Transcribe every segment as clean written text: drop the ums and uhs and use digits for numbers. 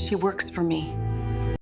She works for me.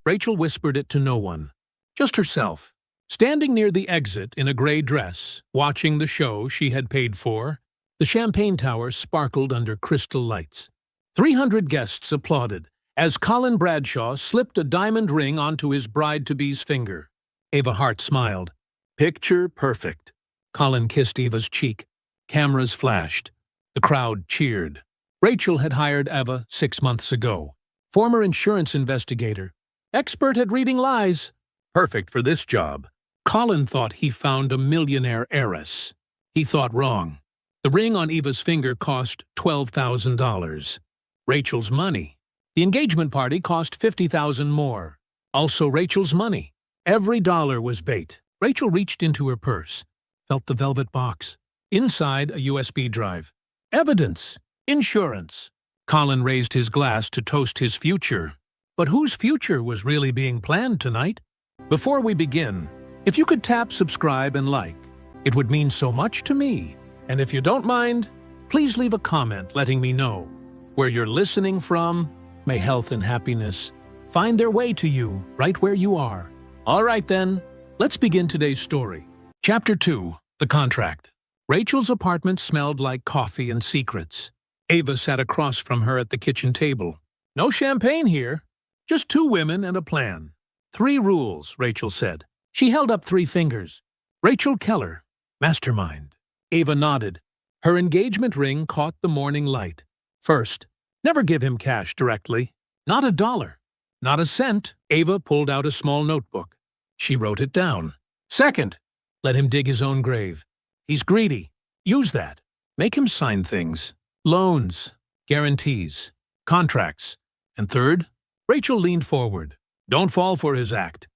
Rachel whispered it to no one, just herself. Standing near the exit in a gray dress, watching the show she had paid for, the champagne tower sparkled under crystal lights. 300 guests applauded as Colin Bradshaw slipped a diamond ring onto his bride-to-be's finger. Ava Hart smiled. Picture perfect. Colin kissed Eva's cheek. Cameras flashed. The crowd cheered. Rachel had hired Eva 6 months ago. Former insurance investigator. Expert at reading lies. Perfect for this job. Colin thought he found a millionaire heiress. He thought wrong. The ring on Eva's finger cost $12,000. Rachel's money. The engagement party cost $50,000 more. Also Rachel's money. Every dollar was bait. Rachel reached into her purse, felt the velvet box. Inside, a USB drive. Evidence. Insurance. Colin raised his glass to toast his future. But whose future was really being planned tonight? Before we begin, if you could tap subscribe and like, it would mean so much to me. And if you don't mind, please leave a comment letting me know where you're listening from. May health and happiness find their way to you right where you are. All right then, let's begin today's story. Chapter 2, The Contract. Rachel's apartment smelled like coffee and secrets. Ava sat across from her at the kitchen table. No champagne here, just 2 women and a plan. 3 rules, Rachel said. She held up 3 fingers. Rachel Keller, mastermind. Ava nodded. Her engagement ring caught the morning light. First, never give him cash directly. Not a dollar. Not a cent. Ava pulled out a small notebook. She wrote it down. Second, let him dig his own grave. He's greedy. Use that. Make him sign things. Loans, guarantees, contracts. And third, Rachel leaned forward. Don't fall for his act.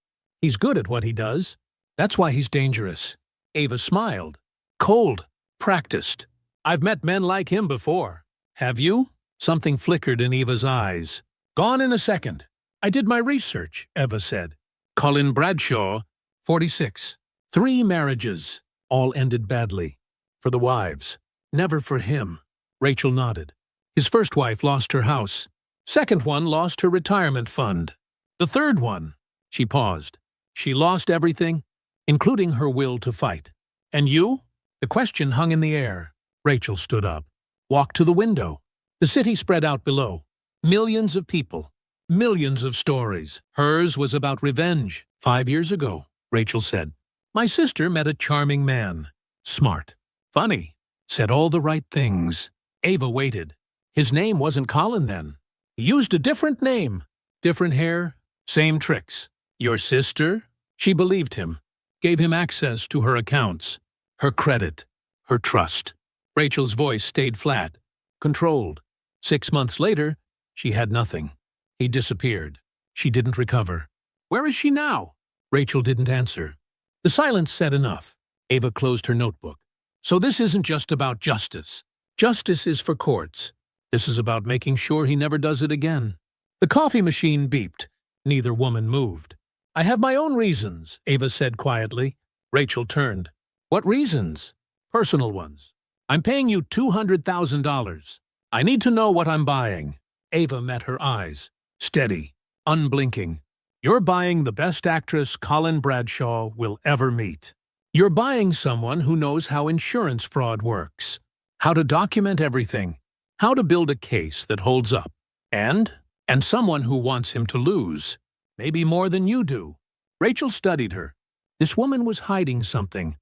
He's good at what he does. That's why he's dangerous. Ava smiled. Cold. Practiced. I've met men like him before. Have you? Something flickered in Eva's eyes. Gone in a second. I did my research, Eva said. Colin Bradshaw, 46. 3 marriages. All ended badly. For the wives. Never for him. Rachel nodded. His first wife lost her house. Second one lost her retirement fund. The third one, she paused. She lost everything, including her will to fight. And you? The question hung in the air. Rachel stood up, walked to the window. The city spread out below. Millions of people. Millions of stories. Hers was about revenge. 5 years ago, Rachel said. My sister met a charming man. Smart. Funny. Said all the right things. Ava waited. His name wasn't Colin then. He used a different name. Different hair. Same tricks. Your sister? She believed him. Gave him access to her accounts. Her credit. Her trust. Rachel's voice stayed flat. Controlled. 6 months later, she had nothing. He disappeared. She didn't recover. Where is she now? Rachel didn't answer. The silence said enough. Ava closed her notebook. So this isn't just about justice. Justice is for courts. This is about making sure he never does it again. The coffee machine beeped. Neither woman moved. I have my own reasons, Ava said quietly. Rachel turned. What reasons? Personal ones. I'm paying you $200,000. I need to know what I'm buying. Ava met her eyes. Steady. Unblinking. You're buying the best actress Colin Bradshaw will ever meet. You're buying someone who knows how insurance fraud works, how to document everything, how to build a case that holds up, and someone who wants him to lose, maybe more than you do. Rachel studied her. This woman was hiding something,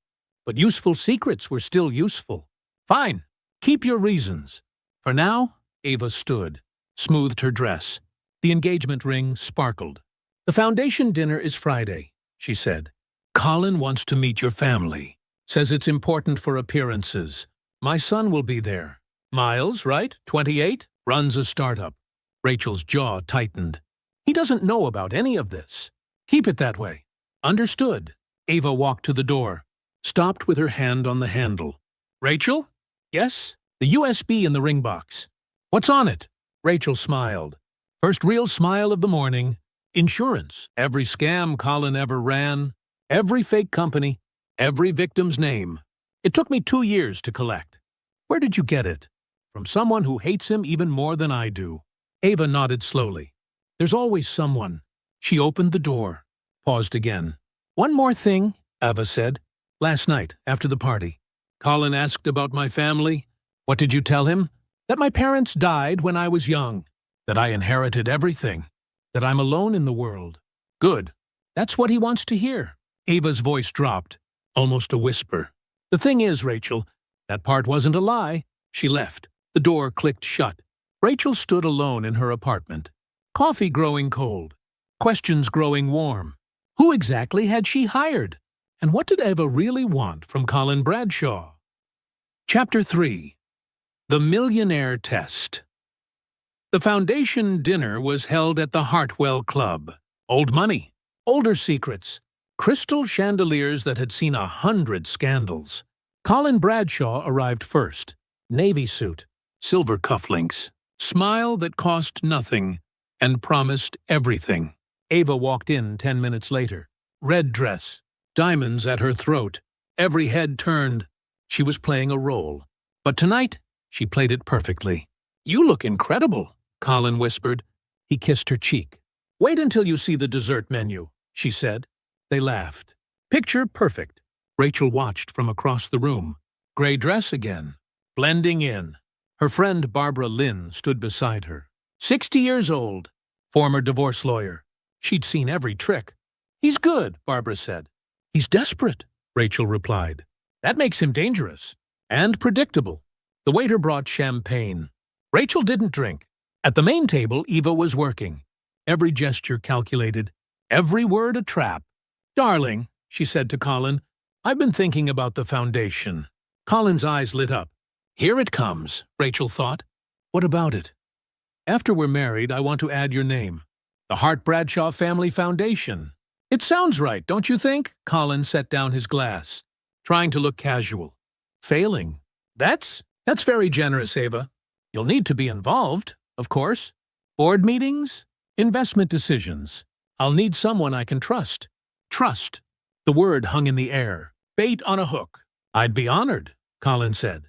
but useful secrets were still useful. Fine, keep your reasons. For now, Ava stood, smoothed her dress. The engagement ring sparkled. The foundation dinner is Friday, she said. Colin wants to meet your family. Says it's important for appearances. My son will be there. Miles, right? 28? Runs a startup. Rachel's jaw tightened. He doesn't know about any of this. Keep it that way. Understood. Ava walked to the door, stopped with her hand on the handle. Rachel? Yes? The USB in the ring box. What's on it? Rachel smiled. First real smile of the morning. Insurance. Every scam Colin ever ran. Every fake company. Every victim's name. It took me 2 years to collect. Where did you get it? From someone who hates him even more than I do. Ava nodded slowly. There's always someone. She opened the door, paused again. One more thing, Ava said. Last night, after the party, Colin asked about my family. What did you tell him? That my parents died when I was young. That I inherited everything. That I'm alone in the world. Good. That's what he wants to hear. Ava's voice dropped, almost a whisper. The thing is, Rachel, that part wasn't a lie. She left. The door clicked shut. Rachel stood alone in her apartment. Coffee growing cold. Questions growing warm. Who exactly had she hired? And what did Ava really want from Colin Bradshaw? Chapter 3. The Millionaire Test. The foundation dinner was held at the Hartwell Club. Old money, older secrets, crystal chandeliers that had seen 100 scandals. Colin Bradshaw arrived first. Navy suit, silver cufflinks, smile that cost nothing and promised everything. Ava walked in 10 minutes later. Red dress, diamonds at her throat. Every head turned. She was playing a role. But tonight, she played it perfectly. You look incredible, Colin whispered. He kissed her cheek. Wait until you see the dessert menu, she said. They laughed. Picture perfect. Rachel watched from across the room. Gray dress again, blending in. Her friend Barbara Lynn stood beside her. 60 years old, former divorce lawyer. She'd seen every trick. He's good, Barbara said. He's desperate, Rachel replied. That makes him dangerous and predictable. The waiter brought champagne. Rachel didn't drink. At the main table, Eva was working. Every gesture calculated, every word a trap. Darling, she said to Colin, I've been thinking about the foundation. Colin's eyes lit up. Here it comes, Rachel thought. What about it? After we're married, I want to add your name. The Hart Bradshaw Family Foundation. It sounds right, don't you think? Colin set down his glass, trying to look casual. Failing. That's very generous, Ava. You'll need to be involved, of course. Board meetings, investment decisions. I'll need someone I can trust. Trust. The word hung in the air. Bait on a hook. I'd be honored, Colin said.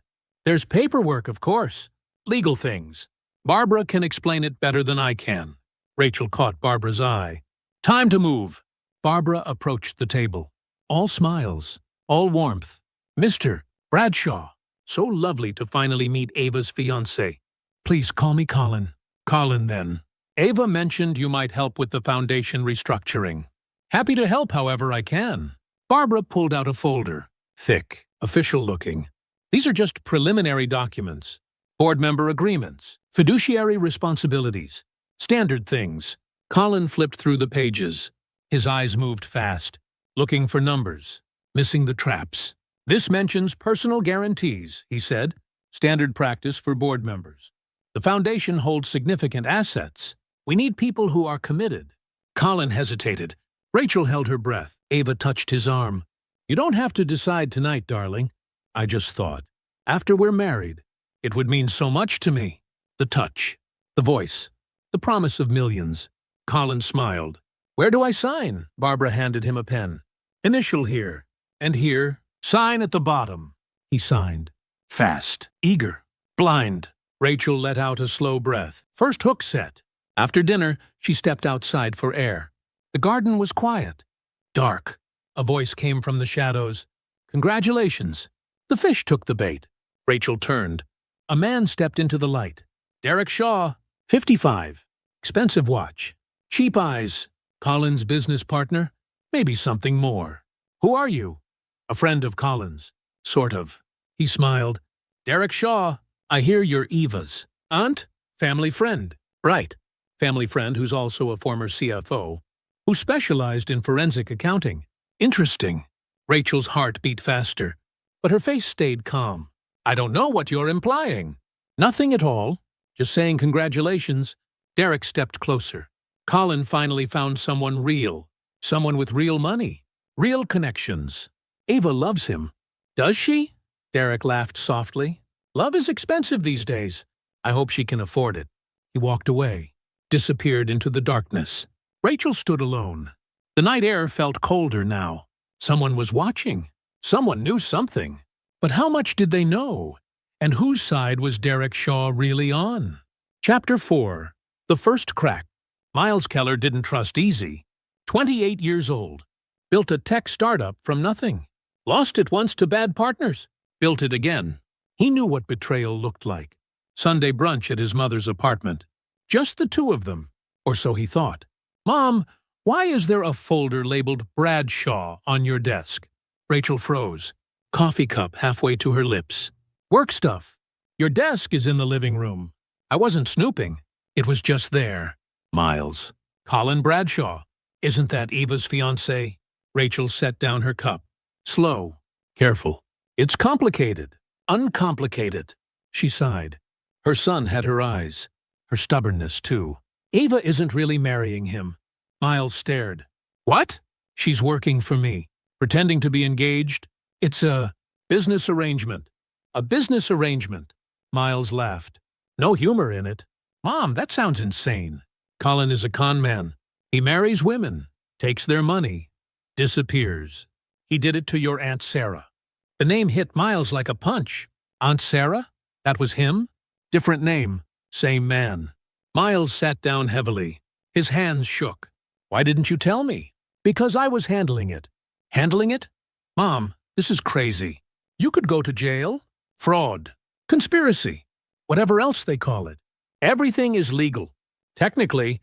There's paperwork, of course. Legal things. Barbara can explain it better than I can. Rachel caught Barbara's eye. Time to move. Barbara approached the table. All smiles, all warmth. Mr. Bradshaw. So lovely to finally meet Ava's fiancé. Please call me Colin. Colin, then. Ava mentioned you might help with the foundation restructuring. Happy to help however I can. Barbara pulled out a folder. Thick, official-looking. These are just preliminary documents. Board member agreements. Fiduciary responsibilities. Standard things. Colin flipped through the pages. His eyes moved fast, looking for numbers, missing the traps. This mentions personal guarantees, he said. Standard practice for board members. The foundation holds significant assets. We need people who are committed. Colin hesitated. Rachel held her breath. Ava touched his arm. You don't have to decide tonight, darling. I just thought, after we're married, it would mean so much to me. The touch, the voice, the promise of millions. Colin smiled. Where do I sign? Barbara handed him a pen. Initial here, and here. Sign at the bottom. He signed. Fast, eager, blind. Rachel let out a slow breath. First hook set. After dinner, she stepped outside for air. The garden was quiet. Dark. A voice came from the shadows. Congratulations. The fish took the bait. Rachel turned. A man stepped into the light. Derek Shaw, 55. Expensive watch. Cheap eyes. Colin's business partner. Maybe something more. Who are you? A friend of Colin's. Sort of. He smiled. Derek Shaw. I hear you're Eva's aunt? Family friend. Right. Family friend who's also a former CFO, who specialized in forensic accounting. Interesting. Rachel's heart beat faster, but her face stayed calm. I don't know what you're implying. Nothing at all. Just saying congratulations. Derek stepped closer. Colin finally found someone real. Someone with real money. Real connections. Ava loves him. Does she? Derek laughed softly. Love is expensive these days. I hope she can afford it. He walked away, disappeared into the darkness. Rachel stood alone. The night air felt colder now. Someone was watching. Someone knew something. But how much did they know? And whose side was Derek Shaw really on? Chapter 4. The First Crack. Miles Keller didn't trust easy. 28 years old. Built a tech startup from nothing. Lost it once to bad partners. Built it again. He knew what betrayal looked like. Sunday brunch at his mother's apartment. Just the two of them, or so he thought. "Mom, why is there a folder labeled Bradshaw on your desk?" Rachel froze, coffee cup halfway to her lips. "Work stuff. Your desk is in the living room." "I wasn't snooping. It was just there." "Miles. Colin Bradshaw. Isn't that Eva's fiancé?" Rachel set down her cup. Slow. Careful. "It's complicated. Uncomplicated." She sighed. Her son had her eyes. Her stubbornness, too. "Eva isn't really marrying him." Miles stared. "What?" "She's working for me. Pretending to be engaged. It's a business arrangement." "A business arrangement." Miles laughed. "No humor in it." "Mom, that sounds insane." "Colin is a con man. He marries women, takes their money, disappears. He did it to your Aunt Sarah." The name hit Miles like a punch. Aunt Sarah? That was him? Different name, same man. Miles sat down heavily. His hands shook. "Why didn't you tell me?" "Because I was handling it." "Handling it?" "Mom, this is crazy. You could go to jail. Fraud. Conspiracy. Whatever else they call it. Everything is legal. Technically.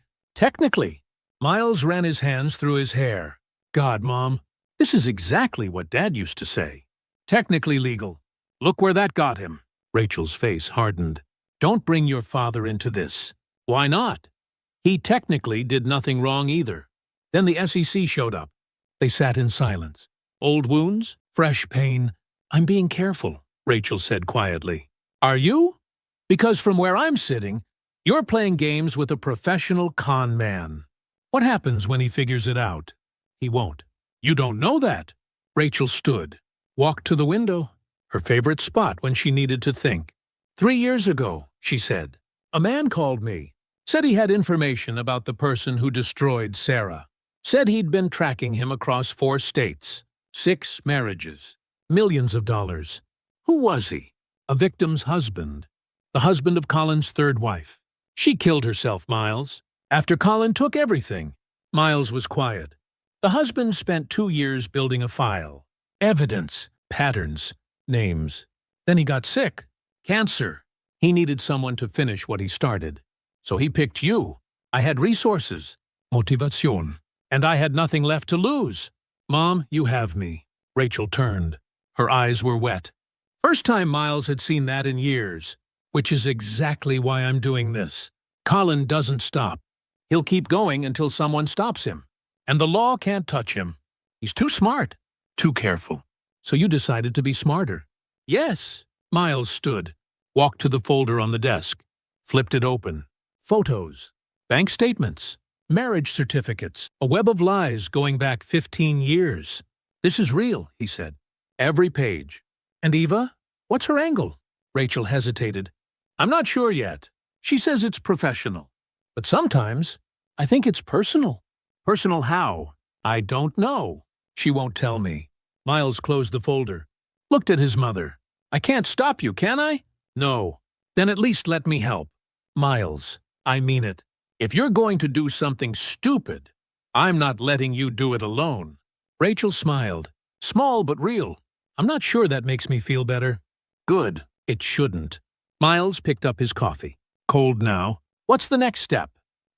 Miles ran his hands through his hair. "God, Mom, this is exactly what Dad used to say. Technically legal. Look where that got him." Rachel's face hardened. "Don't bring your father into this." "Why not?" "He technically did nothing wrong either." Then the SEC showed up. They sat in silence. "Old wounds? Fresh pain?" "I'm being careful," Rachel said quietly. "Are you?" "Because from where I'm sitting, you're playing games with a professional con man. What happens when he figures it out?" "He won't." "You don't know that." Rachel stood, walked to the window, her favorite spot when she needed to think. 3 years ago, she said, a man called me. Said he had information about the person who destroyed Sarah. Said he'd been tracking him across 4 states, 6 marriages, millions of dollars. Who was he? A victim's husband. The husband of Colin's 3rd wife. She killed herself, Miles. After Colin took everything. Miles was quiet. The husband spent 2 years building a file. Evidence, patterns, names. Then he got sick. Cancer. He needed someone to finish what he started. So he picked you. I had resources. Motivation. And I had nothing left to lose. Mom, you have me. Rachel turned. Her eyes were wet. First time Miles had seen that in years. Which is exactly why I'm doing this. Colin doesn't stop. He'll keep going until someone stops him. And the law can't touch him. He's too smart. Too careful. So you decided to be smarter. Yes. Miles stood. Walked to the folder on the desk. Flipped it open. Photos. Bank statements. Marriage certificates. A web of lies going back 15 years. This is real, he said. Every page. And Eva? What's her angle? Rachel hesitated. I'm not sure yet. She says it's professional. But sometimes, I think it's personal. Personal how? I don't know. She won't tell me. Miles closed the folder. Looked at his mother. I can't stop you, can I? No. Then at least let me help. Miles, I mean it. If you're going to do something stupid, I'm not letting you do it alone. Rachel smiled. Small but real. I'm not sure that makes me feel better. Good. It shouldn't. Miles picked up his coffee. Cold now. What's the next step?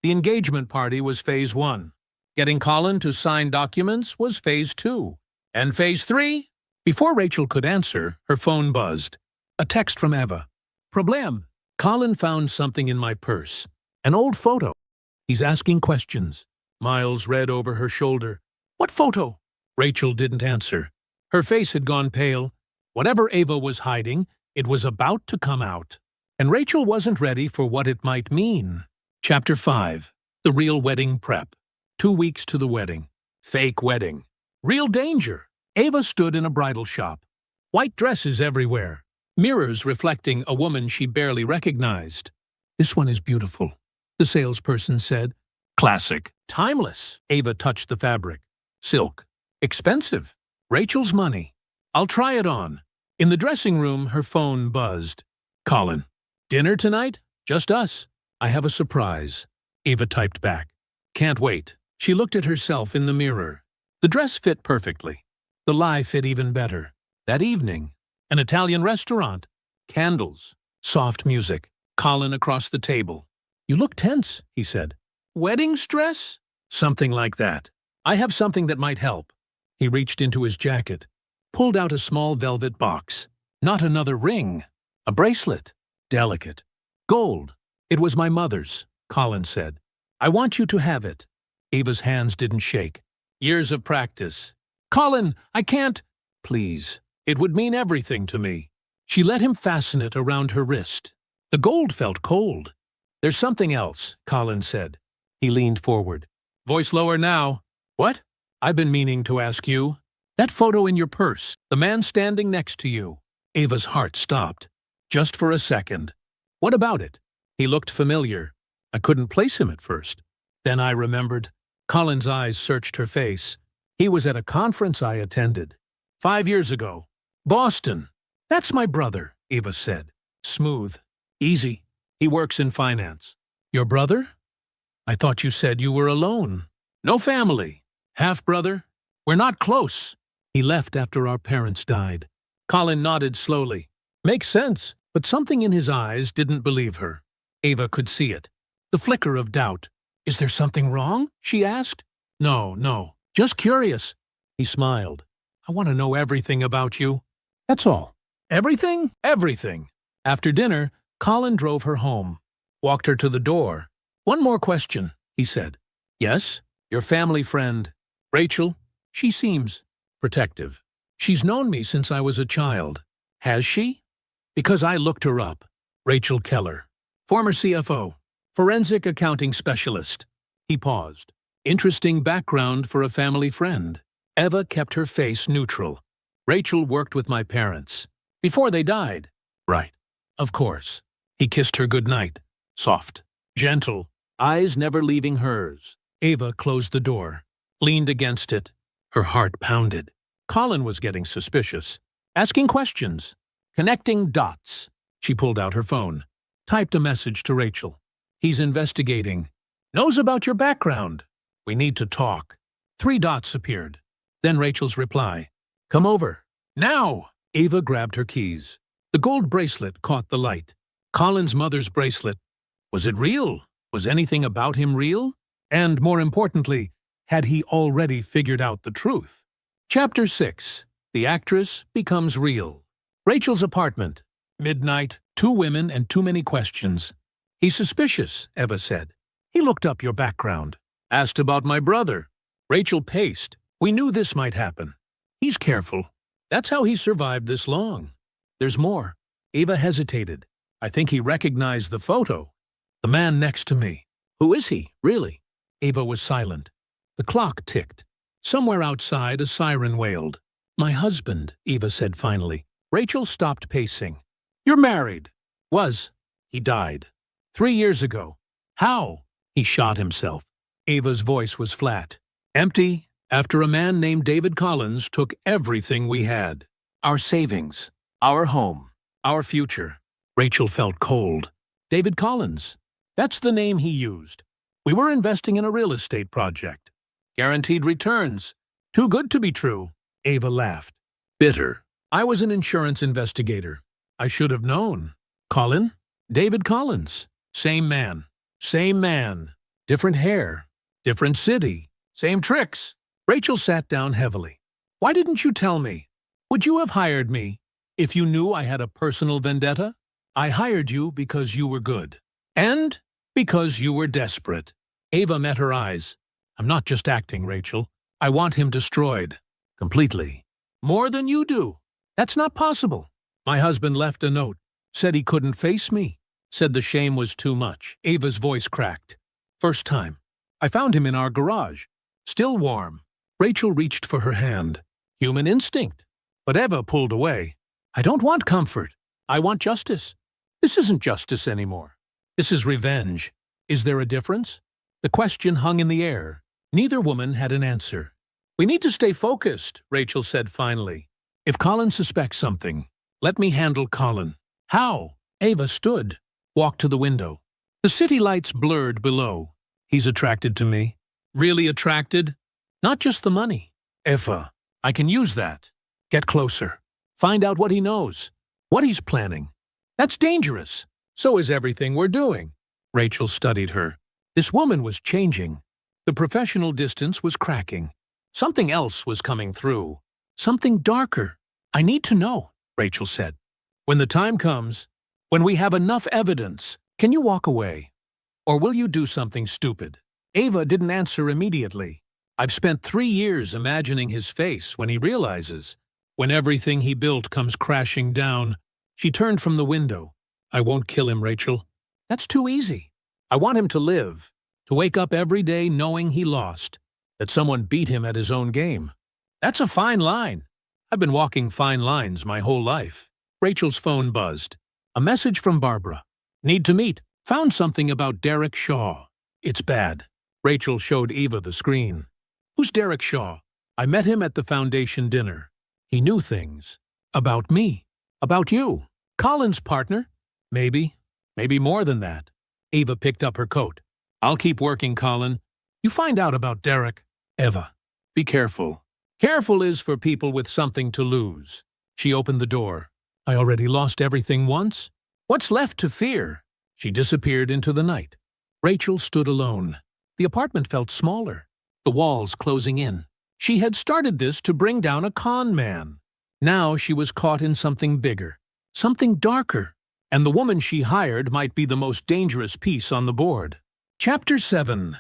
The engagement party was phase 1. Getting Colin to sign documents was phase 2. And phase 3? Before Rachel could answer, her phone buzzed. A text from Eva. Problem. Colin found something in my purse. An old photo. He's asking questions. Miles read over her shoulder. What photo? Rachel didn't answer. Her face had gone pale. Whatever Eva was hiding, it was about to come out. And Rachel wasn't ready for what it might mean. Chapter 5. The Real Wedding Prep. 2 weeks to the wedding. Fake wedding. Real danger. Eva stood in a bridal shop. White dresses everywhere. Mirrors reflecting a woman she barely recognized. This one is beautiful, the salesperson said. Classic. Timeless. Eva touched the fabric. Silk. Expensive. Rachel's money. I'll try it on. In the dressing room, her phone buzzed. Colin. Dinner tonight? Just us. I have a surprise. Eva typed back. Can't wait. She looked at herself in the mirror. The dress fit perfectly. The lie fit even better. That evening, an Italian restaurant, candles, soft music, Colin across the table. You look tense, he said. Wedding stress? Something like that. I have something that might help. He reached into his jacket, pulled out a small velvet box. Not another ring. A bracelet. Delicate. Gold. It was my mother's, Colin said. I want you to have it. Ava's hands didn't shake. Years of practice. Colin, I can't. Please. It would mean everything to me. She let him fasten it around her wrist. The gold felt cold. There's something else, Colin said. He leaned forward. Voice lower now. What? I've been meaning to ask you. That photo in your purse, the man standing next to you. Ava's heart stopped. Just for a second. What about it? He looked familiar. I couldn't place him at first. Then I remembered. Colin's eyes searched her face. He was at a conference I attended. 5 years ago. Boston. That's my brother, Ava said. Smooth. Easy. He works in finance. Your brother? I thought you said you were alone. No family. Half-brother? We're not close. He left after our parents died. Colin nodded slowly. Makes sense, but something in his eyes didn't believe her. Ava could see it. The flicker of doubt. Is there something wrong? She asked. No. Just curious. He smiled. I want to know everything about you. That's all. Everything? Everything. After dinner, Colin drove her home. Walked her to the door. One more question, he said. Yes? Your family friend, Rachel? She seems protective. She's known me since I was a child. Has she? Because I looked her up. Rachel Keller. Former CFO. Forensic accounting specialist. He paused. Interesting background for a family friend. Eva kept her face neutral. Rachel worked with my parents. Before they died. Right. Of course. He kissed her goodnight. Soft. Gentle. Eyes never leaving hers. Ava closed the door. Leaned against it. Her heart pounded. Colin was getting suspicious. Asking questions. Connecting dots. She pulled out her phone. Typed a message to Rachel. He's investigating. Knows about your background. We need to talk. 3 dots appeared. Then Rachel's reply. Come over. Now! Ava grabbed her keys. The gold bracelet caught the light. Colin's mother's bracelet. Was it real? Was anything about him real? And more importantly, had he already figured out the truth? Chapter 6. The actress becomes real. Rachel's apartment. Midnight, 2 women and too many questions. He's suspicious, Eva said. He looked up your background. Asked about my brother. Rachel paced. We knew this might happen. He's careful. That's how he survived this long. There's more. Eva hesitated. I think he recognized the photo. The man next to me. Who is he, really? Eva was silent. The clock ticked. Somewhere outside, a siren wailed. My husband, Eva said finally. Rachel stopped pacing. You're married. Was. He died. 3 years ago. How? He shot himself. Ava's voice was flat. Empty, after a man named David Collins took everything we had. Our savings. Our home. Our future. Rachel felt cold. David Collins. That's the name he used. We were investing in a real estate project. Guaranteed returns. Too good to be true. Ava laughed. Bitter. I was an insurance investigator. I should have known. Colin? David Collins. Same man. Same man. Different hair. Different city. Same tricks. Rachel sat down heavily. Why didn't you tell me? Would you have hired me if you knew I had a personal vendetta? I hired you because you were good. And because you were desperate. Ava met her eyes. I'm not just acting, Rachel. I want him destroyed. Completely. More than you do. That's not possible. My husband left a note. Said he couldn't face me. Said the shame was too much. Ava's voice cracked. First time. I found him in our garage. Still warm. Rachel reached for her hand. Human instinct. But Eva pulled away. I don't want comfort. I want justice. This isn't justice anymore. This is revenge. Is there a difference? The question hung in the air. Neither woman had an answer. We need to stay focused, Rachel said finally. If Colin suspects something, let me handle Colin. How? Ava stood, walked to the window. The city lights blurred below. He's attracted to me. Really attracted? Not just the money. Eva, I can use that. Get closer. Find out what he knows. What he's planning. That's dangerous. So is everything we're doing. Rachel studied her. This woman was changing. The professional distance was cracking. Something else was coming through. Something darker. I need to know, Rachel said. When the time comes, when we have enough evidence, can you walk away? Or will you do something stupid? Ava didn't answer immediately. I've spent 3 years imagining his face when he realizes, when everything he built comes crashing down. She turned from the window. I won't kill him, Rachel. That's too easy. I want him to live, to wake up every day knowing he lost, that someone beat him at his own game. That's a fine line. I've been walking fine lines my whole life. Rachel's phone buzzed. A message from Barbara. Need to meet. Found something about Derek Shaw. It's bad. Rachel showed Eva the screen. Who's Derek Shaw? I met him at the foundation dinner. He knew things. About me. About you. Colin's partner? Maybe. Maybe more than that. Eva picked up her coat. I'll keep working, Colin. You find out about Derek. Eva, be careful. Careful is for people with something to lose. She opened the door. I already lost everything once. What's left to fear? She disappeared into the night. Rachel stood alone. The apartment felt smaller, the walls closing in. She had started this to bring down a con man. Now she was caught in something bigger, something darker, and the woman she hired might be the most dangerous piece on the board. Chapter 7.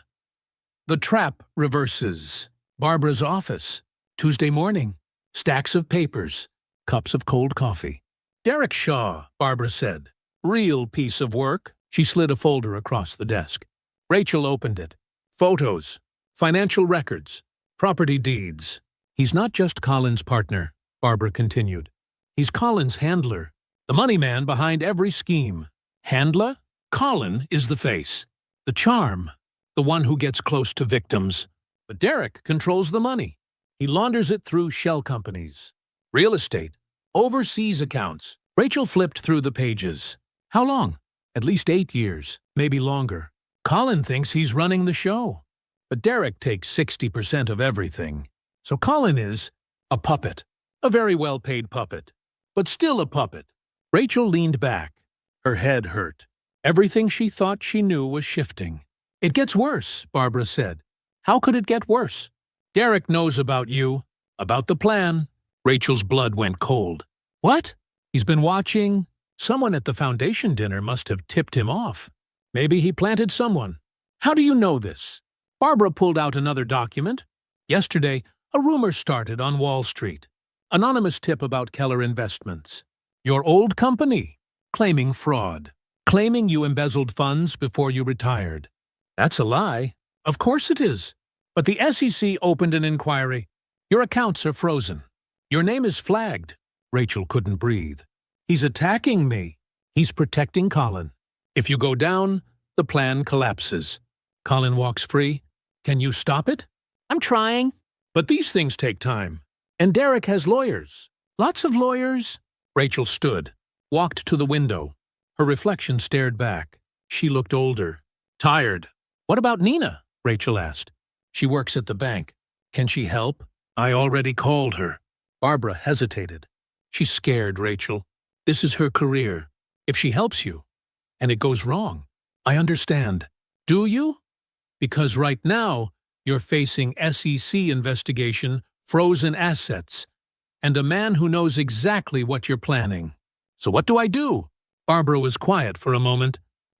The trap reverses. Barbara's office. Tuesday morning. Stacks of papers. Cups of cold coffee. Derek Shaw, Barbara said. Real piece of work. She slid a folder across the desk. Rachel opened it. Photos. Financial records. Property deeds. He's not just Colin's partner, Barbara continued. He's Colin's handler. The money man behind every scheme. Handler? Colin is the face. The charm. The one who gets close to victims. But Derek controls the money. He launders it through shell companies. Real estate. Overseas accounts. Rachel flipped through the pages. How long? At least 8 years, maybe longer. Colin thinks he's running the show. But Derek takes 60% of everything. So Colin is a puppet. A very well-paid puppet. But still a puppet. Rachel leaned back. Her head hurt. Everything she thought she knew was shifting. It gets worse, Barbara said. How could it get worse? Derek knows about you. About the plan. Rachel's blood went cold. What? He's been watching? Someone at the foundation dinner must have tipped him off. Maybe he planted someone. How do you know this? Barbara pulled out another document. Yesterday, a rumor started on Wall Street. Anonymous tip about Keller Investments. Your old company. Claiming fraud. Claiming you embezzled funds before you retired. That's a lie. Of course it is. But the SEC opened an inquiry. Your accounts are frozen. Your name is flagged. Rachel couldn't breathe. He's attacking me. He's protecting Colin. If you go down, the plan collapses. Colin walks free. Can you stop it? I'm trying. But these things take time. And Derek has lawyers. Lots of lawyers. Rachel stood, walked to the window. Her reflection stared back. She looked older. Tired. What about Nina? Rachel asked. She works at the bank. Can she help? I already called her. Barbara hesitated. She's scared, Rachel. This is her career. If she helps you, and it goes wrong, I understand. Do you? Because right now, you're facing SEC investigation, frozen assets, and a man who knows exactly what you're planning. So what do I do? Barbara was quiet for a moment.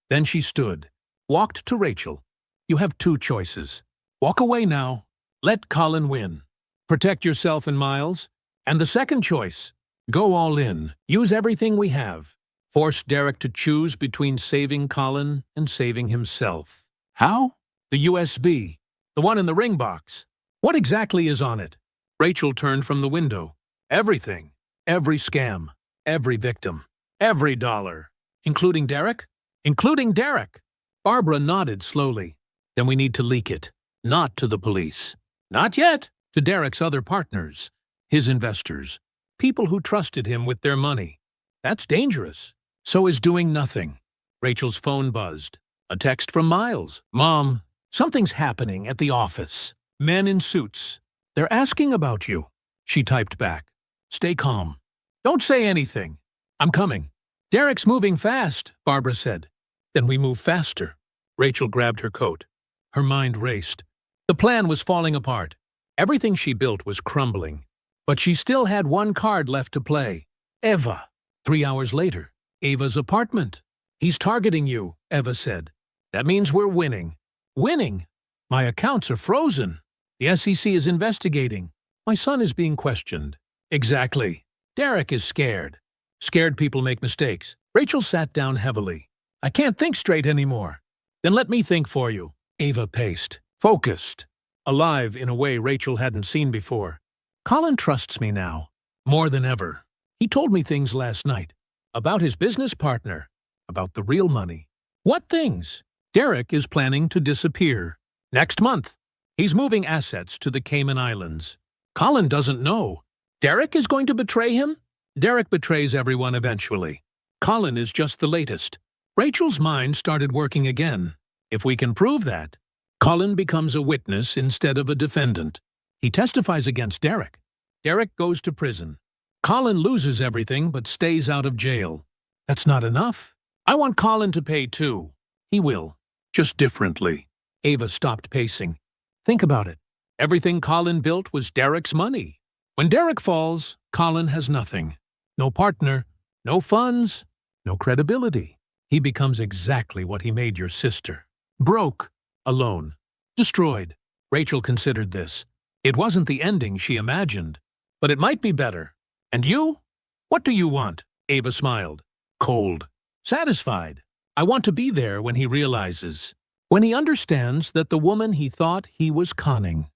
Then she stood, walked to Rachel. You have 2 choices. Walk away now. Let Colin win. Protect yourself and Miles. And the second choice, go all in. Use everything we have. Force Derek to choose between saving Colin and saving himself. How? The USB. The one in the ring box. What exactly is on it? Rachel turned from the window. Everything. Every scam. Every victim. Every dollar. Including Derek? Including Derek. Barbara nodded slowly. Then we need to leak it. Not to the police. Not yet. To Derek's other partners. His investors. People who trusted him with their money. That's dangerous. So is doing nothing. Rachel's phone buzzed. A text from Miles. Mom, Something's happening at the office. Men in suits. They're asking about you. She typed back. Stay calm. Don't say anything. I'm coming. Derek's moving fast, Barbara said. Then we move faster. Rachel grabbed her coat. Her mind raced. The plan was falling apart. Everything she built was crumbling. But she still had one card left to play. Eva. 3 hours later, Eva's apartment. He's targeting you, Eva said. That means we're winning. Winning? My accounts are frozen. The SEC is investigating. My son is being questioned. Exactly. Derek is scared. Scared people make mistakes. Rachel sat down heavily. I can't think straight anymore. Then let me think for you. Eva paced. Focused. Alive in a way Rachel hadn't seen before. Colin trusts me now. More than ever. He told me things last night. About his business partner. About the real money. What things? Derek is planning to disappear. Next month. He's moving assets to the Cayman Islands. Colin doesn't know. Derek is going to betray him? Derek betrays everyone eventually. Colin is just the latest. Rachel's mind started working again. If we can prove that, Colin becomes a witness instead of a defendant. He testifies against Derek. Derek goes to prison. Colin loses everything but stays out of jail. That's not enough. I want Colin to pay too. He will. Just differently. Eva stopped pacing. Think about it. Everything Colin built was Derek's money. When Derek falls, Colin has nothing. No partner, no funds, no credibility. He becomes exactly what he made your sister. Broke, alone, destroyed. Rachel considered this. It wasn't the ending she imagined, but it might be better. And you? What do you want? Eva smiled. Cold. Satisfied. I want to be there when he realizes. When he understands that the woman he thought he was conning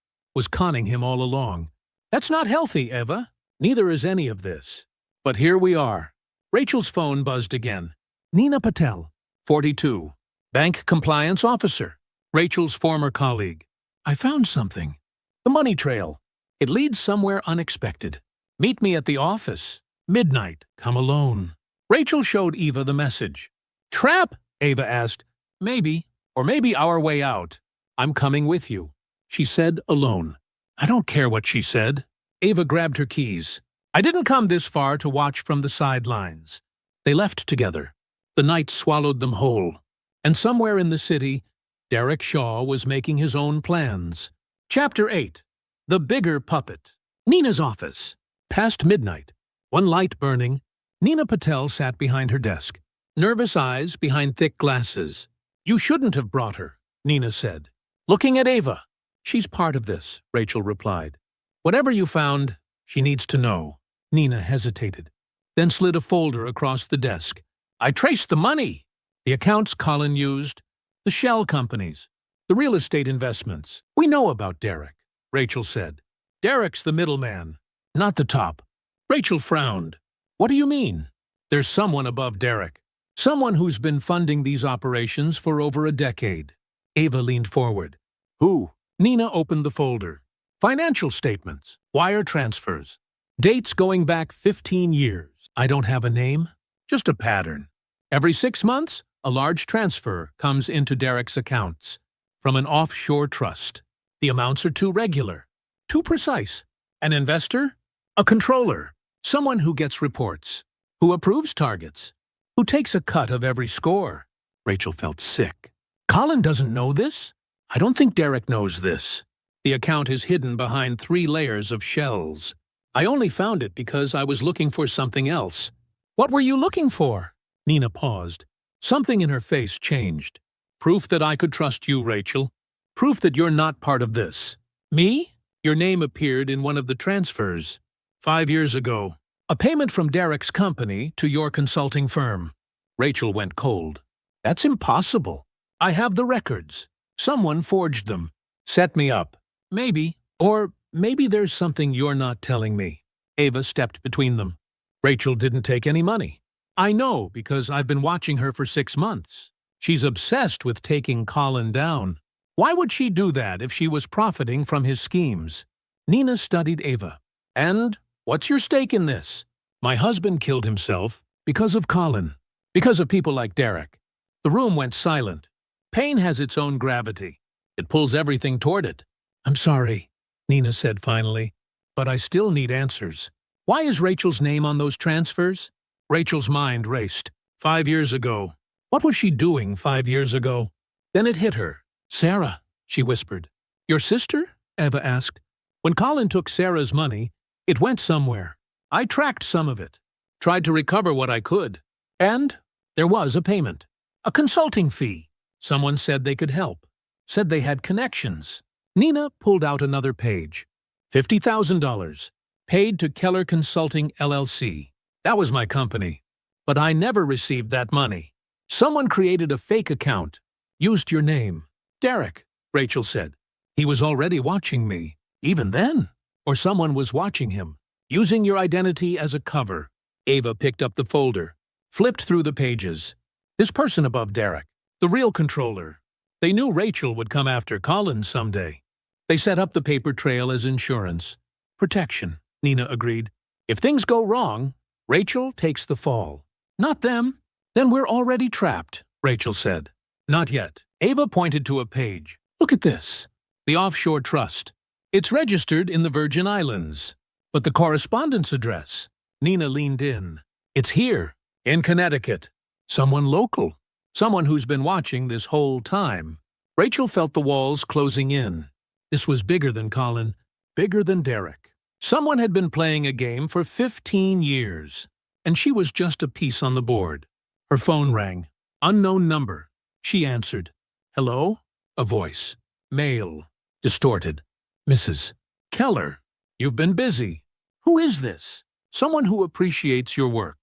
him all along. That's not healthy, Eva. Neither is any of this. But here we are. Rachel's phone buzzed again. Nina Patel, 42. Bank compliance officer. Rachel's former colleague. I found something. The money trail. It leads somewhere unexpected. Meet me at the office. Midnight. Come alone. Rachel showed Eva the message. Trap? Eva asked. Maybe. Or maybe our way out. I'm coming with you. She said alone. I don't care what she said. Eva grabbed her keys. I didn't come this far to watch from the sidelines. They left together. The night swallowed them whole. And somewhere in the city, Derek Shaw was making his own plans. Chapter 8. The Bigger Puppet. Nina's office. Past midnight. One light burning, Nina Patel sat behind her desk. Nervous eyes behind thick glasses. You shouldn't have brought her, Nina said. Looking at Eva. She's part of this, Rachel replied. Whatever you found, she needs to know. Nina hesitated, then slid a folder across the desk. I traced the money. The accounts Colin used, the shell companies, the real estate investments. We know about Derek, Rachel said. Derek's the middleman, not the top. Rachel frowned. What do you mean? There's someone above Derek. Someone who's been funding these operations for over a decade. Eva leaned forward. Who? Nina opened the folder. Financial statements, wire transfers, dates going back 15 years. I don't have a name, just a pattern. Every 6 months, a large transfer comes into Derek's accounts from an offshore trust. The amounts are too regular, too precise. An investor? A controller. Someone who gets reports, who approves targets, who takes a cut of every score. Rachel felt sick. Colin doesn't know this? I don't think Derek knows this. The account is hidden behind 3 layers of shells. I only found it because I was looking for something else. What were you looking for? Nina paused. Something in her face changed. Proof that I could trust you, Rachel. Proof that you're not part of this. Me? Your name appeared in one of the transfers. 5 years ago. A payment from Derek's company to your consulting firm. Rachel went cold. That's impossible. I have the records. Someone forged them. Set me up. Maybe. Or maybe there's something you're not telling me. Eva stepped between them. Rachel didn't take any money. I know because I've been watching her for 6 months. She's obsessed with taking Colin down. Why would she do that if she was profiting from his schemes? Nina studied Eva. And what's your stake in this? My husband killed himself because of Colin. Because of people like Derek. The room went silent. Pain has its own gravity. It pulls everything toward it. I'm sorry, Nina said finally, but I still need answers. Why is Rachel's name on those transfers? Rachel's mind raced. 5 years ago. What was she doing 5 years ago? Then it hit her. Sarah, she whispered. Your sister? Eva asked. When Colin took Sarah's money, it went somewhere. I tracked some of it, tried to recover what I could. And there was a payment. A consulting fee. Someone said they could help. Said they had connections. Nina pulled out another page. $50,000. Paid to Keller Consulting, LLC. That was my company. But I never received that money. Someone created a fake account. Used your name. Derek, Rachel said. He was already watching me. Even then. Or someone was watching him. Using your identity as a cover. Eva picked up the folder. Flipped through the pages. This person above Derek. The real controller. They knew Rachel would come after Colin someday. They set up the paper trail as insurance. Protection, Nina agreed. If things go wrong, Rachel takes the fall. Not them. Then we're already trapped, Rachel said. Not yet. Eva pointed to a page. Look at this. The offshore trust. It's registered in the Virgin Islands. But the correspondence address. Nina leaned in. It's here, in Connecticut. Someone local. Someone who's been watching this whole time. Rachel felt the walls closing in. This was bigger than Colin, bigger than Derek. Someone had been playing a game for 15 years, and she was just a piece on the board. Her phone rang. Unknown number. She answered. Hello? A voice. Male. Distorted. Mrs. Keller. You've been busy. Who is this? Someone who appreciates your work.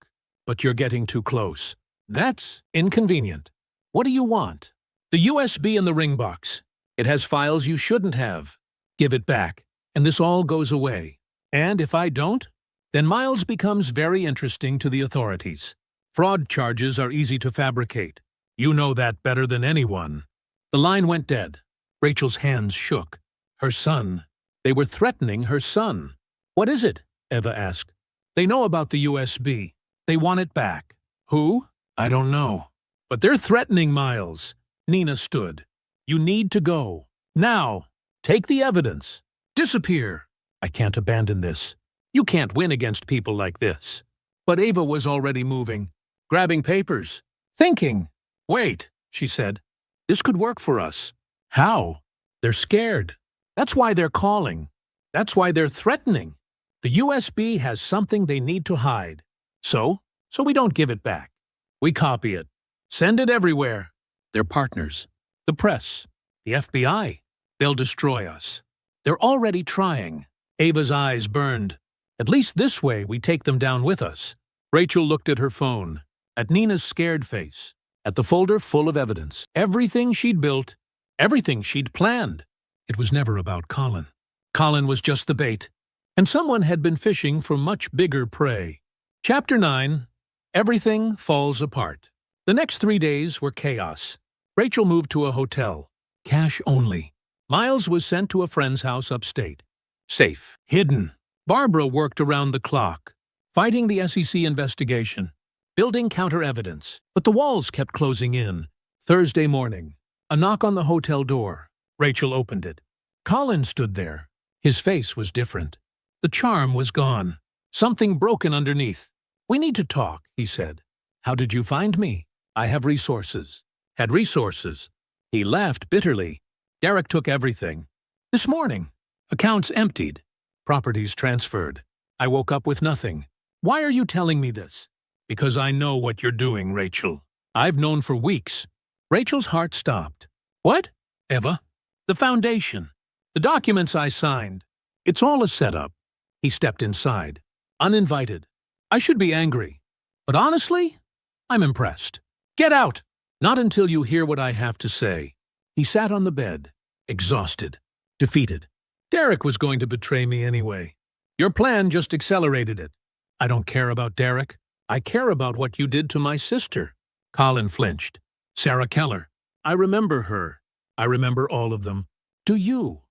But you're getting too close. That's inconvenient. What do you want? The USB in the ring box. It has files you shouldn't have. Give it back, and this all goes away. And if I don't, then Miles becomes very interesting to the authorities. Fraud charges are easy to fabricate. You know that better than anyone. The line went dead. Rachel's hands shook. Her son. They were threatening her son. What is it? Eva asked. They know about the USB. They want it back. Who? I don't know. But they're threatening Miles. Nina stood. You need to go. Now. Take the evidence. Disappear. I can't abandon this. You can't win against people like this. But Eva was already moving, grabbing papers, thinking. Wait, she said. This could work for us. How? They're scared. That's why they're calling. That's why they're threatening. The USB has something they need to hide. So we don't give it back. We copy it. Send it everywhere. They're partners. The press. The FBI. They'll destroy us. They're already trying. Ava's eyes burned. At least this way we take them down with us. Rachel looked at her phone, at Nina's scared face, at the folder full of evidence. Everything she'd built, everything she'd planned. It was never about Colin. Colin was just the bait, and someone had been fishing for much bigger prey. Chapter 9. Everything falls apart. The next 3 days were chaos. Rachel moved to a hotel. Cash only. Miles was sent to a friend's house upstate. Safe. Hidden. Barbara worked around the clock, fighting the SEC investigation, building counter-evidence. But the walls kept closing in. Thursday morning. A knock on the hotel door. Rachel opened it. Colin stood there. His face was different. The charm was gone. Something broken underneath. We need to talk, he said. How did you find me? I have resources. Had resources. He laughed bitterly. Derek took everything. This morning. Accounts emptied. Properties transferred. I woke up with nothing. Why are you telling me this? Because I know what you're doing, Rachel. I've known for weeks. Rachel's heart stopped. What? Eva? The foundation. The documents I signed. It's all a setup. He stepped inside. Uninvited. I should be angry. But honestly, I'm impressed. Get out! Not until you hear what I have to say. He sat on the bed, exhausted, defeated. Derek was going to betray me anyway. Your plan just accelerated it. I don't care about Derek. I care about what you did to my sister. Colin flinched. Sarah Keller. I remember her. I remember all of them. Do you?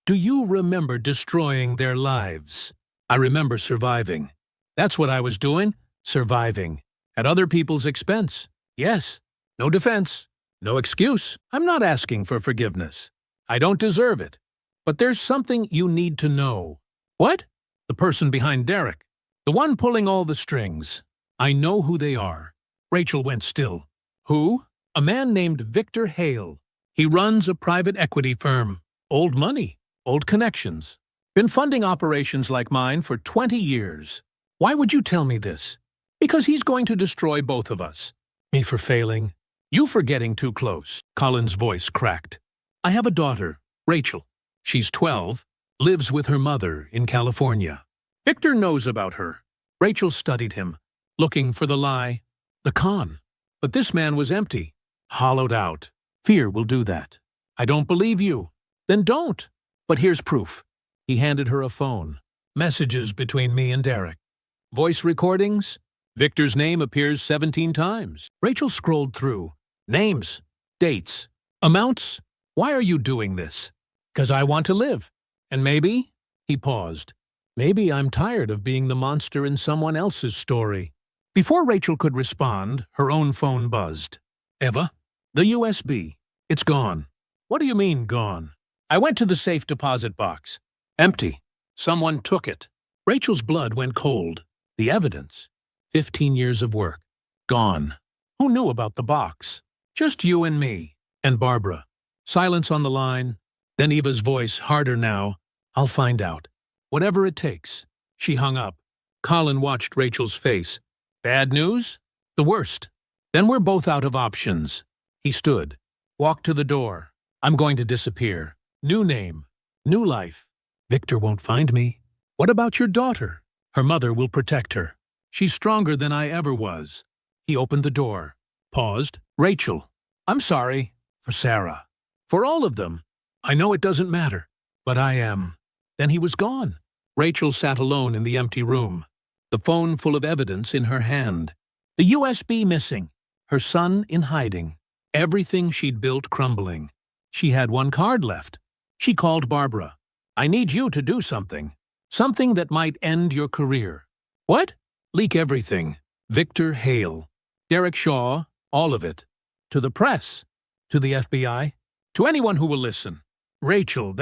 Do you remember destroying their lives? I remember surviving. That's what I was doing. Surviving. At other people's expense. Yes. No defense. No excuse. I'm not asking for forgiveness. I don't deserve it. But there's something you need to know. What? The person behind Derek. The one pulling all the strings. I know who they are. Rachel went still. Who? A man named Victor Hale. He runs a private equity firm. Old money, old connections. Been funding operations like mine for 20 years. Why would you tell me this? Because he's going to destroy both of us. Me for failing. You for getting too close. Colin's voice cracked. I have a daughter, Rachel. She's 12, lives with her mother in California. Victor knows about her. Rachel studied him, looking for the lie, the con. But this man was empty, hollowed out. Fear will do that. I don't believe you. Then don't. But here's proof. He handed her a phone. Messages between me and Derek. Voice recordings. Victor's name appears 17 times. Rachel scrolled through. Names. Dates. Amounts. Why are you doing this? 'Cause I want to live. And maybe, he paused, maybe I'm tired of being the monster in someone else's story. Before Rachel could respond, her own phone buzzed. Eva? The USB. It's gone. What do you mean, gone? I went to the safe deposit box. Empty. Someone took it. Rachel's blood went cold. The evidence. 15 years of work. Gone. Who knew about the box? Just you and me. And Barbara. Silence on the line. Then Eva's voice, harder now. I'll find out. Whatever it takes. She hung up. Colin watched Rachel's face. Bad news? The worst. Then we're both out of options. He stood. Walked to the door. I'm going to disappear. New name. New life. Victor won't find me. What about your daughter? Her mother will protect her. She's stronger than I ever was. He opened the door. Paused. Rachel. I'm sorry. For Sarah. For all of them. I know it doesn't matter. But I am. Then he was gone. Rachel sat alone in the empty room. The phone full of evidence in her hand. The USB missing. Her son in hiding. Everything she'd built crumbling. She had one card left. She called Barbara. I need you to do something. Something that might end your career. What? Leak everything. Victor Hale. Derek Shaw. All of it. To the press. To the FBI. To anyone who will listen. Rachel,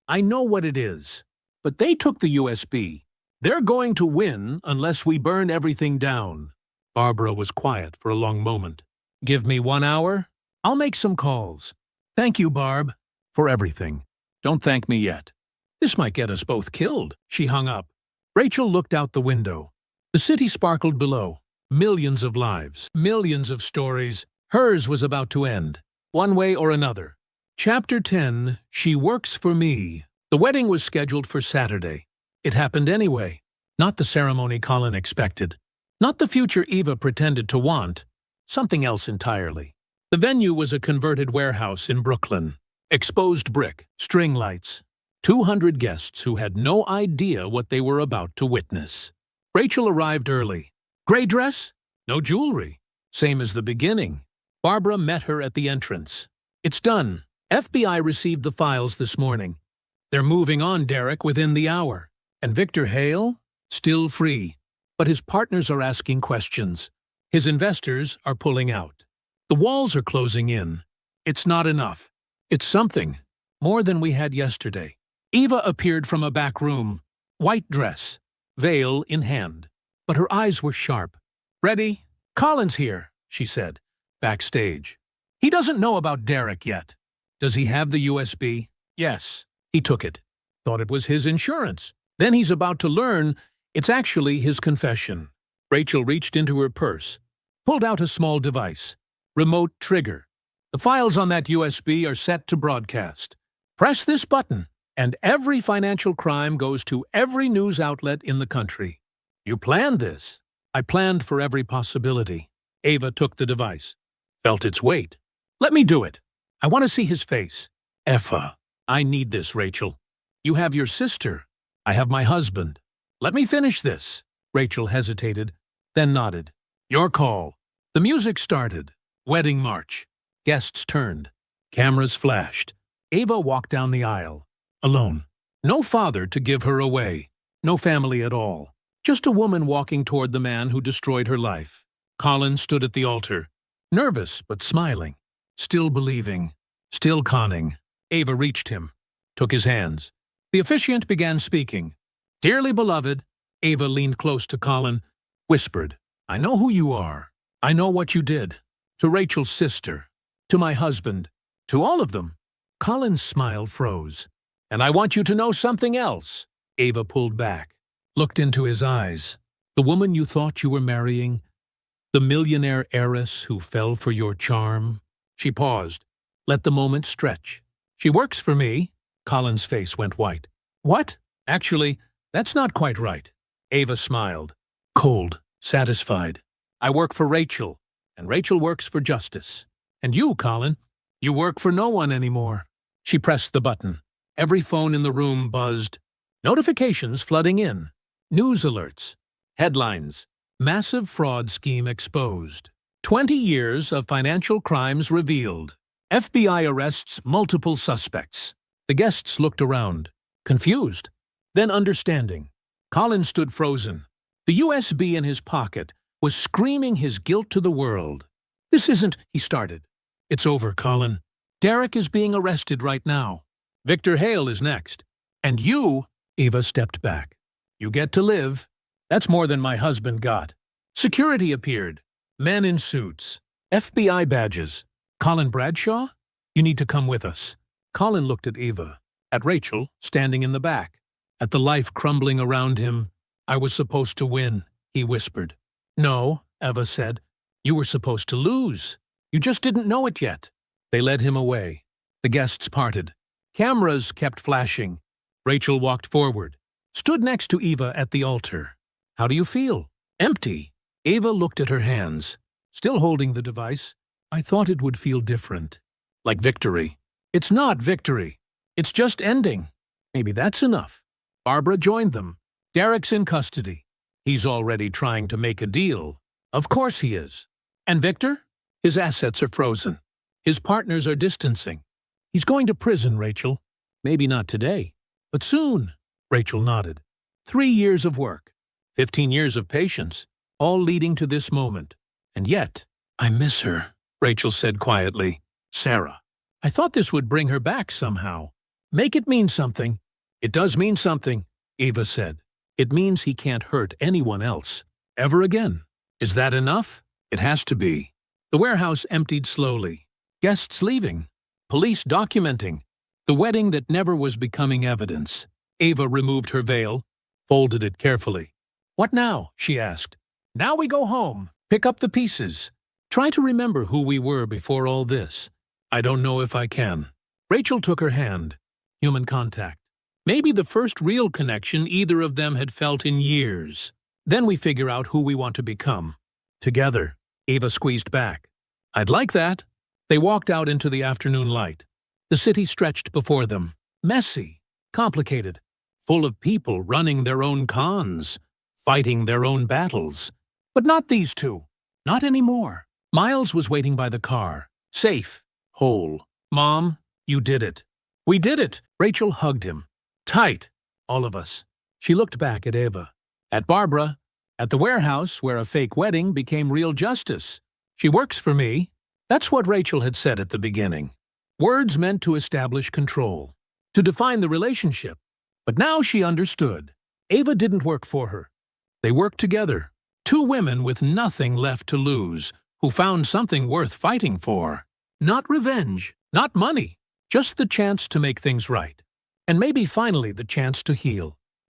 I know what it is. But they took the USB. They're going to win unless we burn everything down. Barbara was quiet for a long moment. Give me 1 hour. I'll make some calls. Thank you, Barb, for everything. Don't thank me yet. This might get us both killed. She hung up. Rachel looked out the window. The city sparkled below. Millions of lives, millions of stories. Hers was about to end, one way or another. Chapter 10, She Works for Me. The wedding was scheduled for Saturday. It happened anyway. Not the ceremony Colin expected. Not the future Eva pretended to want. Something else entirely. The venue was a converted warehouse in Brooklyn. Exposed brick, string lights. 200 guests who had no idea what they were about to witness. Rachel arrived early. Gray dress? No jewelry. Same as the beginning. Barbara met her at the entrance. It's done. FBI received the files this morning. They're moving on Derek within the hour. And Victor Hale? Still free. But his partners are asking questions. His investors are pulling out. The walls are closing in. It's not enough. It's something. More than we had yesterday. Eva appeared from a back room. White dress. Veil in hand. But her eyes were sharp. Ready? Colin's here, she said. Backstage. He doesn't know about Derek yet. Does he have the USB? Yes. He took it. Thought it was his insurance. Then he's about to learn it's actually his confession. Rachel reached into her purse, pulled out a small device. Remote trigger. The files on that USB are set to broadcast. Press this button, and every financial crime goes to every news outlet in the country. You planned this. I planned for every possibility. Eva took the device. Felt its weight. Let me do it. I want to see his face. Effa. I need this, Rachel. You have your sister. I have my husband. Let me finish this. Rachel hesitated, then nodded. Your call. The music started. Wedding march. Guests turned. Cameras flashed. Eva walked down the aisle. Alone. No father to give her away. No family at all. Just a woman walking toward the man who destroyed her life. Colin stood at the altar. Nervous but smiling. Still believing. Still conning. Ava reached him, took his hands. The officiant began speaking. Dearly beloved, Ava leaned close to Colin, whispered, I know who you are. I know what you did. To Rachel's sister. To my husband. To all of them. Colin's smile froze. And I want you to know something else. Ava pulled back, looked into his eyes. The woman you thought you were marrying, the millionaire heiress who fell for your charm. She paused, let the moment stretch. She works for me. Colin's face went white. What? Actually, that's not quite right. Ava smiled, cold, satisfied. I work for Rachel, and Rachel works for justice. And you, Colin, you work for no one anymore. She pressed the button. Every phone in the room buzzed. Notifications flooding in. News alerts. Headlines. Massive fraud scheme exposed. 20 years of financial crimes revealed. FBI arrests multiple suspects. The guests looked around, confused, then understanding. Colin stood frozen. The USB in his pocket was screaming his guilt to the world. This isn't, he started. It's over, Colin. Derek is being arrested right now. Victor Hale is next. And you, Ava stepped back. You get to live. That's more than my husband got. Security appeared. Men in suits. FBI badges. Colin Bradshaw? You need to come with us. Colin looked at Ava, at Rachel, standing in the back, at the life crumbling around him. I was supposed to win, he whispered. No, Ava said. You were supposed to lose. You just didn't know it yet. They led him away. The guests parted. Cameras kept flashing. Rachel walked forward, stood next to Ava at the altar. How do you feel? Empty. Ava looked at her hands, still holding the device. I thought it would feel different. Like victory. It's not victory. It's just ending. Maybe that's enough. Barbara joined them. Derek's in custody. He's already trying to make a deal. Of course he is. And Victor? His assets are frozen. His partners are distancing. He's going to prison, Rachel. Maybe not today, but soon. Rachel nodded. 3 years of work. 15 years of patience, all leading to this moment. And yet, I miss her, Rachel said quietly. Sarah. I thought this would bring her back somehow. Make it mean something. It does mean something, Ava said. It means he can't hurt anyone else. Ever again. Is that enough? It has to be. The warehouse emptied slowly. Guests leaving. Police documenting. The wedding that never was becoming evidence. Ava removed her veil, folded it carefully. What now? She asked. Now we go home. Pick up the pieces. Try to remember who we were before all this. I don't know if I can. Rachel took her hand. Human contact. Maybe the first real connection either of them had felt in years. Then we figure out who we want to become. Together. Ava squeezed back. I'd like that. They walked out into the afternoon light. The city stretched before them. Messy. Complicated. Full of people running their own cons. Fighting their own battles. But not these two. Not anymore. Miles was waiting by the car. Safe. Whole. Mom, you did it. We did it. Rachel hugged him. Tight. All of us. She looked back at Ava. At Barbara. At the warehouse where a fake wedding became real justice. She works for me. That's what Rachel had said at the beginning. Words meant to establish control. To define the relationship. But now she understood. Ava didn't work for her. They worked together. Two women with nothing left to lose, who found something worth fighting for. Not revenge, not money, just the chance to make things right. And maybe finally the chance to heal.